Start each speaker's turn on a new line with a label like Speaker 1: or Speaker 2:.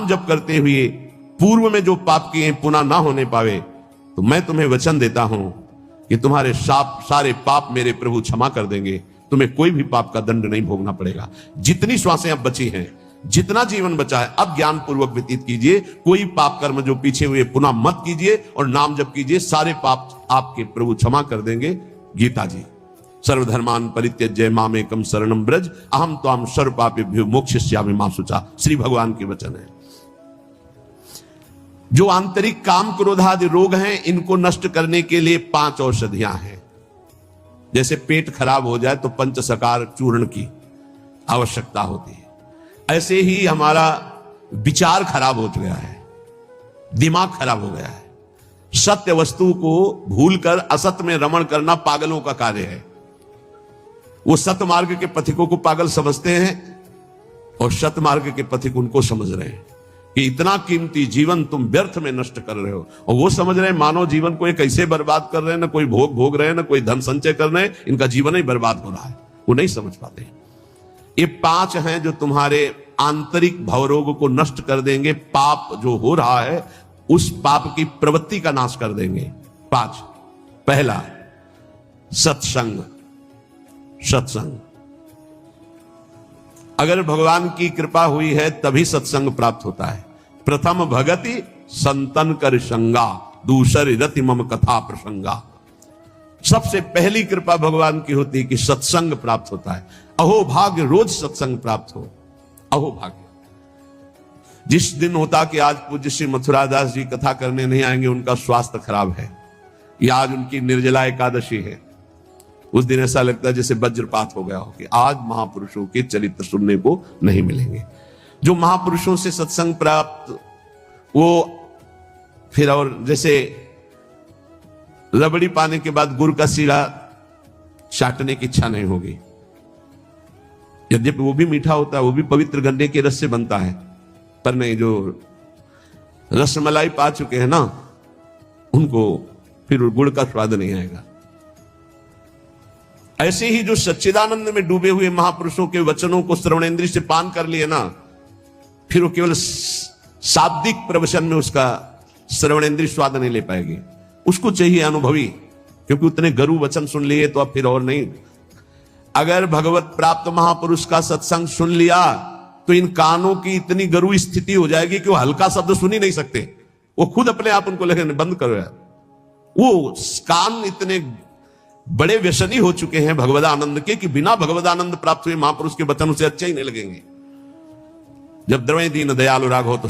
Speaker 1: नाम जप करते हुए पूर्व में जो पाप किए पुनः ना होने पावे, तो मैं तुम्हें वचन देता हूं कि तुम्हारे सारे पाप मेरे प्रभु क्षमा कर देंगे। तुम्हें कोई भी पाप का दंड नहीं भोगना पड़ेगा। जितनी श्वासें अब बची हैं, जितना जीवन बचा है, अब ज्ञान पूर्वक व्यतीत कीजिए। कोई पाप कर्म जो पीछे हुए पुनः मत कीजिए और नाम जप कीजिए। सारे पाप आपके प्रभु क्षमा कर देंगे। गीता जी, सर्वधर्मान परित्यज्य मामेकम शरणम ब्रज अहम त्वाम सर्व पापेभ्यो मोक्षयिष्यामि मा शुचा। श्री भगवान के वचन है। जो आंतरिक काम क्रोधादि रोग हैं, इनको नष्ट करने के लिए 5 औषधियां हैं। जैसे पेट खराब हो जाए तो पंचसकार चूर्ण की आवश्यकता होती है, ऐसे ही हमारा विचार खराब हो गया है, दिमाग खराब हो गया है। सत्य वस्तु को भूलकर असत्य में रमण करना पागलों का कार्य है। वो सत्य मार्ग के पथिकों को पागल समझते हैं और सत्य मार्ग के पथिक उनको समझ रहे हैं कि इतना कीमती जीवन तुम व्यर्थ में नष्ट कर रहे हो। और वो समझ रहे हैं मानव जीवन को ये कैसे बर्बाद कर रहे हैं, ना कोई भोग रहे हैं, ना कोई धन संचय कर रहे हैं, इनका जीवन ही बर्बाद हो रहा है। वो नहीं समझ पाते। ये 5 हैं जो तुम्हारे आंतरिक भवरोग को नष्ट कर देंगे। पाप जो हो रहा है उस पाप की प्रवृत्ति का नाश कर देंगे। 5। पहला, सत्संग। सत्संग, अगर भगवान की कृपा हुई है तभी सत्संग प्राप्त होता है। प्रथम भगति संतन कर संगा, दूसरी रति मम कथा प्रसंगा। सबसे पहली कृपा भगवान की होती है कि सत्संग प्राप्त होता है। अहो भाग्य रोज सत्संग प्राप्त हो। अहो भाग्य। जिस दिन होता कि आज पूज्य श्री मथुरादास जी कथा करने नहीं आएंगे, उनका स्वास्थ्य खराब है, या आज उनकी निर्जला एकादशी है, उस दिन ऐसा लगता है जैसे वज्रपात हो गया हो कि आज महापुरुषों के चरित्र सुनने को नहीं मिलेंगे। जो महापुरुषों से सत्संग प्राप्त, वो फिर और जैसे रबड़ी पाने के बाद गुड़ का सीरा चाटने की इच्छा नहीं होगी। यद्यपि वो भी मीठा होता है, वो भी पवित्र गन्ने के रस से बनता है, पर नहीं, जो रसमलाई पा चुके हैं ना, उनको फिर गुड़ का स्वाद नहीं आएगा। ऐसे ही जो सच्चिदानंद में डूबे हुए महापुरुषों के वचनों को श्रवणेंद्रिय से पान कर लिए ना, फिर वो केवल शाब्दिक प्रवचन में उसका श्रवणेंद्रिय स्वाद नहीं ले पाएगी। उसको चाहिए अनुभवी, क्योंकि उतने गरु वचन सुन लिए तो अब फिर और नहीं। अगर भगवत प्राप्त महापुरुष का सत्संग सुन लिया तो इन कानों की इतनी गरु स्थिति हो जाएगी कि वो हल्का शब्द सुन ही नहीं सकते। वो खुद अपने आप उनको लगेगा बंद करो यार। वो कान इतने बड़े व्यसनी हो चुके हैं भगवदानंद के कि बिना भगवदानंद प्राप्त हुए महापुरुष के वचन उसे अच्छे ही नहीं लगेंगे। जब द्रवै दीन दयालु राघव तो